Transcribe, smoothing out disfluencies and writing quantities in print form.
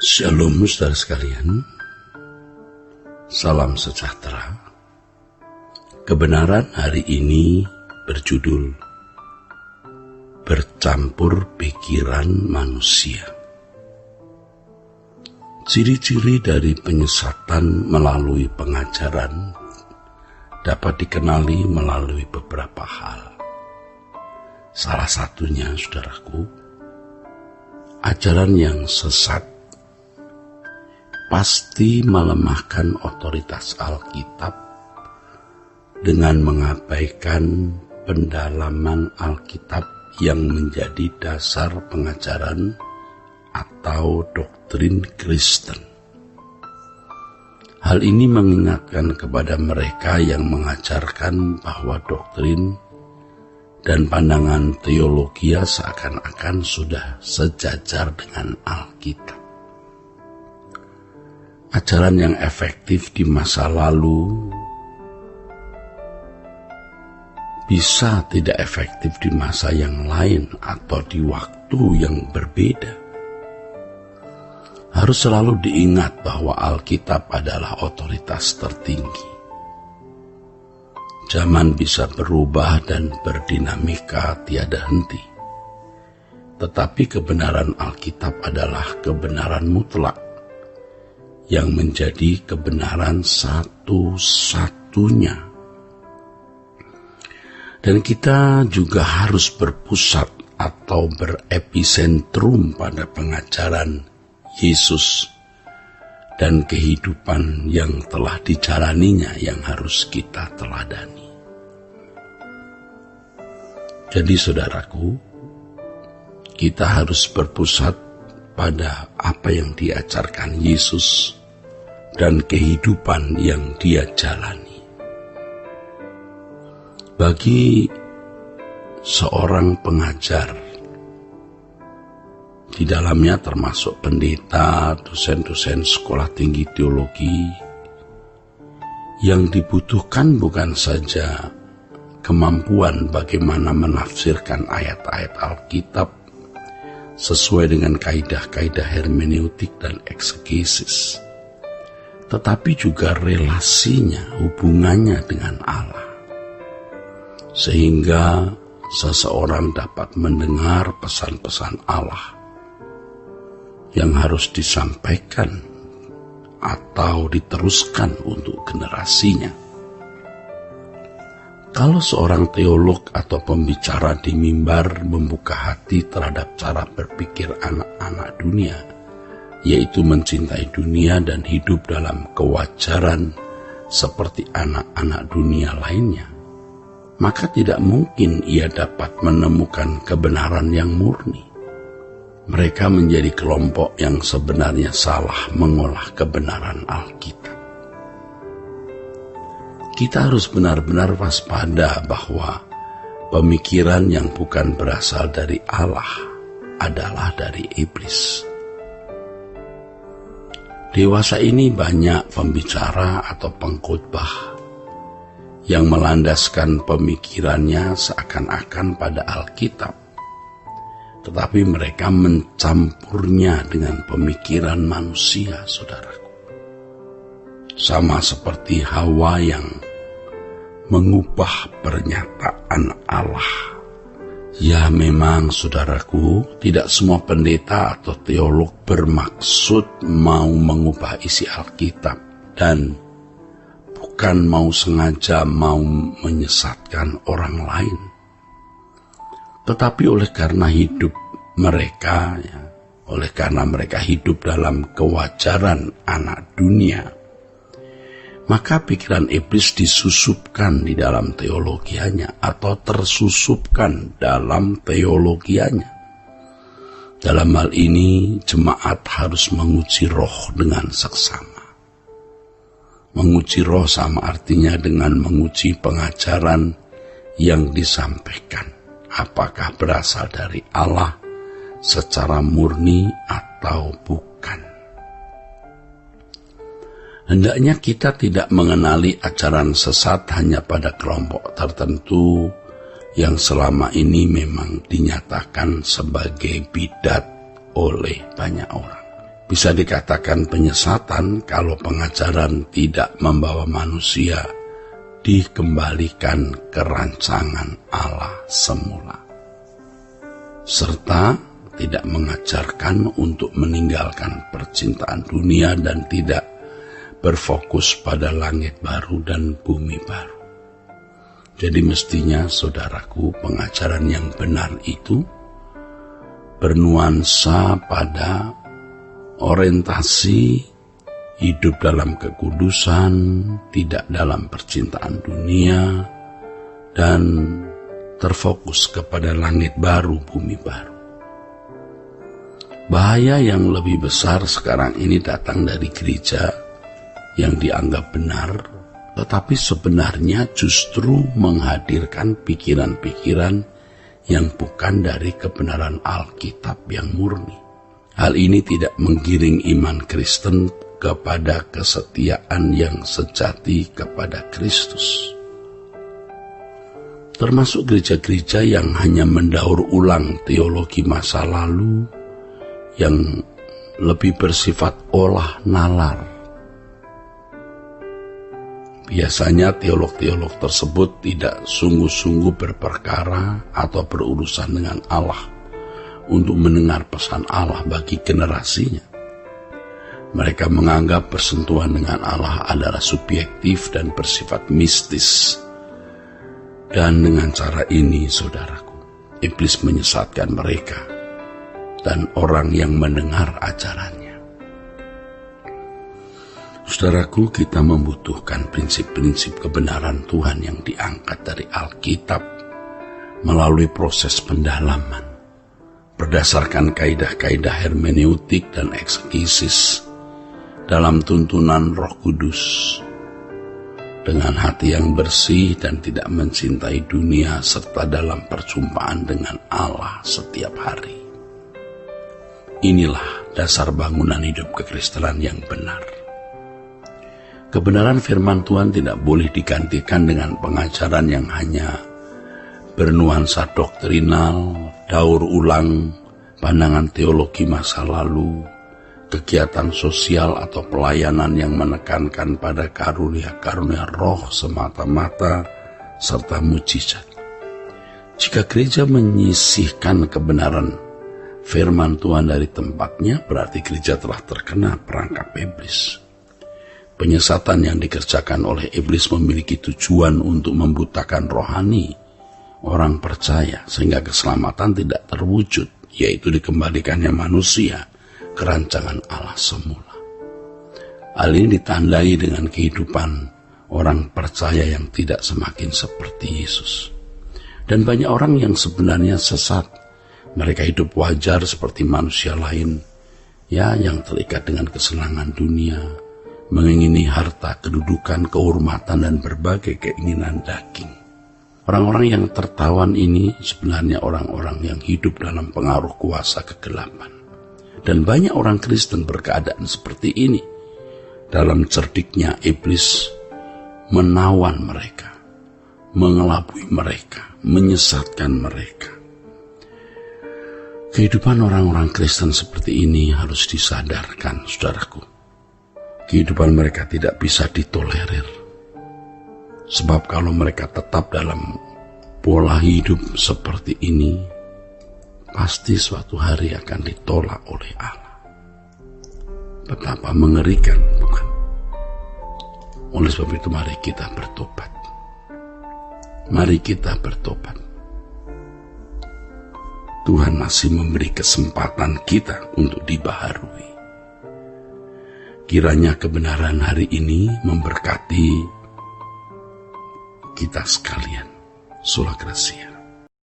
Shalom saudara sekalian, salam sejahtera. Kebenaran hari ini berjudul Bercampur Pikiran Manusia. Ciri-ciri dari penyesatan melalui pengajaran dapat dikenali melalui beberapa hal. Salah satunya, saudaraku, ajaran yang sesat pasti melemahkan otoritas Alkitab dengan mengabaikan pendalaman Alkitab yang menjadi dasar pengajaran atau doktrin Kristen. Hal ini mengingatkan kepada mereka yang mengajarkan bahwa doktrin dan pandangan teologi seakan-akan sudah sejajar dengan Alkitab. Ajaran yang efektif di masa lalu bisa tidak efektif di masa yang lain atau di waktu yang berbeda. Harus selalu diingat bahwa Alkitab adalah otoritas tertinggi. Zaman bisa berubah dan berdinamika tiada henti. Tetapi kebenaran Alkitab adalah kebenaran mutlak yang menjadi kebenaran satu-satunya. Dan kita juga harus berpusat atau berepicentrum pada pengajaran Yesus dan kehidupan yang telah dijalaninya yang harus kita teladani. Jadi saudaraku, kita harus berpusat pada apa yang diajarkan Yesus dan kehidupan yang dia jalani. Bagi seorang pengajar, di dalamnya termasuk pendeta, dosen-dosen sekolah tinggi teologi, yang dibutuhkan bukan saja kemampuan bagaimana menafsirkan ayat-ayat Alkitab sesuai dengan kaidah-kaidah hermeneutik dan eksegesis, tetapi juga relasinya, hubungannya dengan Allah, sehingga seseorang dapat mendengar pesan-pesan Allah yang harus disampaikan atau diteruskan untuk generasinya. Kalau seorang teolog atau pembicara di mimbar membuka hati terhadap cara berpikir anak-anak dunia, yaitu mencintai dunia dan hidup dalam kewajaran seperti anak-anak dunia lainnya, maka tidak mungkin ia dapat menemukan kebenaran yang murni. Mereka menjadi kelompok yang sebenarnya salah mengolah kebenaran Alkitab. Kita harus benar-benar waspada bahwa pemikiran yang bukan berasal dari Allah adalah dari iblis. Dewasa ini banyak pembicara atau pengkhotbah yang melandaskan pemikirannya seakan-akan pada Alkitab, tetapi mereka mencampurnya dengan pemikiran manusia, saudaraku. Sama seperti Hawa yang mengubah pernyataan Allah. Ya memang saudaraku, tidak semua pendeta atau teolog bermaksud mau mengubah isi Alkitab dan bukan mau sengaja mau menyesatkan orang lain. Tetapi oleh karena mereka hidup dalam kewajaran anak dunia, maka pikiran iblis disusupkan di dalam teologianya atau tersusupkan dalam teologianya. Dalam hal ini, jemaat harus menguji roh dengan seksama. Menguji roh sama artinya dengan menguji pengajaran yang disampaikan, apakah berasal dari Allah secara murni atau bukan. Hendaknya kita tidak mengenali ajaran sesat hanya pada kelompok tertentu yang selama ini memang dinyatakan sebagai bidat oleh banyak orang. Bisa dikatakan penyesatan kalau pengajaran tidak membawa manusia dikembalikan ke rancangan Allah semula, serta tidak mengajarkan untuk meninggalkan percintaan dunia dan tidak berfokus pada langit baru dan bumi baru. Jadi mestinya, saudaraku, pengajaran yang benar itu bernuansa pada orientasi hidup dalam kekudusan, tidak dalam percintaan dunia, dan terfokus kepada langit baru, bumi baru. Bahaya yang lebih besar sekarang ini datang dari gereja yang dianggap benar, tetapi sebenarnya justru menghadirkan pikiran-pikiran yang bukan dari kebenaran Alkitab yang murni. Hal ini tidak menggiring iman Kristen kepada kesetiaan yang sejati kepada Kristus. Termasuk gereja-gereja yang hanya mendaur ulang teologi masa lalu yang lebih bersifat olah nalar. Biasanya teolog-teolog tersebut tidak sungguh-sungguh berperkara atau berurusan dengan Allah untuk mendengar pesan Allah bagi generasinya. Mereka menganggap persentuhan dengan Allah adalah subjektif dan bersifat mistis. Dan dengan cara ini, saudaraku, iblis menyesatkan mereka dan orang yang mendengar ajarannya. Saudaraku, kita membutuhkan prinsip-prinsip kebenaran Tuhan yang diangkat dari Alkitab melalui proses pendalaman, berdasarkan kaidah-kaidah hermeneutik dan eksegesis dalam tuntunan Roh Kudus, dengan hati yang bersih dan tidak mencintai dunia, serta dalam perjumpaan dengan Allah setiap hari. Inilah dasar bangunan hidup kekristenan yang benar. Kebenaran firman Tuhan tidak boleh digantikan dengan pengajaran yang hanya bernuansa doktrinal, daur ulang, pandangan teologi masa lalu, kegiatan sosial atau pelayanan yang menekankan pada karunia-karunia roh semata-mata, serta mujizat. Jika gereja menyisihkan kebenaran firman Tuhan dari tempatnya, berarti gereja telah terkena perangkap iblis. Penyesatan yang dikerjakan oleh iblis memiliki tujuan untuk membutakan rohani orang percaya, sehingga keselamatan tidak terwujud, yaitu dikembalikannya manusia ke rancangan Allah semula. Hal ini ditandai dengan kehidupan orang percaya yang tidak semakin seperti Yesus. Dan banyak orang yang sebenarnya sesat. Mereka hidup wajar seperti manusia lain, ya, yang terikat dengan kesenangan dunia, mengingini harta, kedudukan, kehormatan, dan berbagai keinginan daging. Orang-orang yang tertawan ini sebenarnya orang-orang yang hidup dalam pengaruh kuasa kegelapan. Dan banyak orang Kristen berkeadaan seperti ini. Dalam cerdiknya iblis menawan mereka, mengelabui mereka, menyesatkan mereka. Kehidupan orang-orang Kristen seperti ini harus disadarkan, saudaraku. Kehidupan mereka tidak bisa ditolerir. Sebab kalau mereka tetap dalam pola hidup seperti ini, pasti suatu hari akan ditolak oleh Allah. Betapa mengerikan, bukan? Oleh sebab itu mari kita bertobat. Mari kita bertobat. Tuhan masih memberi kesempatan kita untuk dibaharui. Kiranya kebenaran hari ini memberkati kita sekalian. Sola Gracia.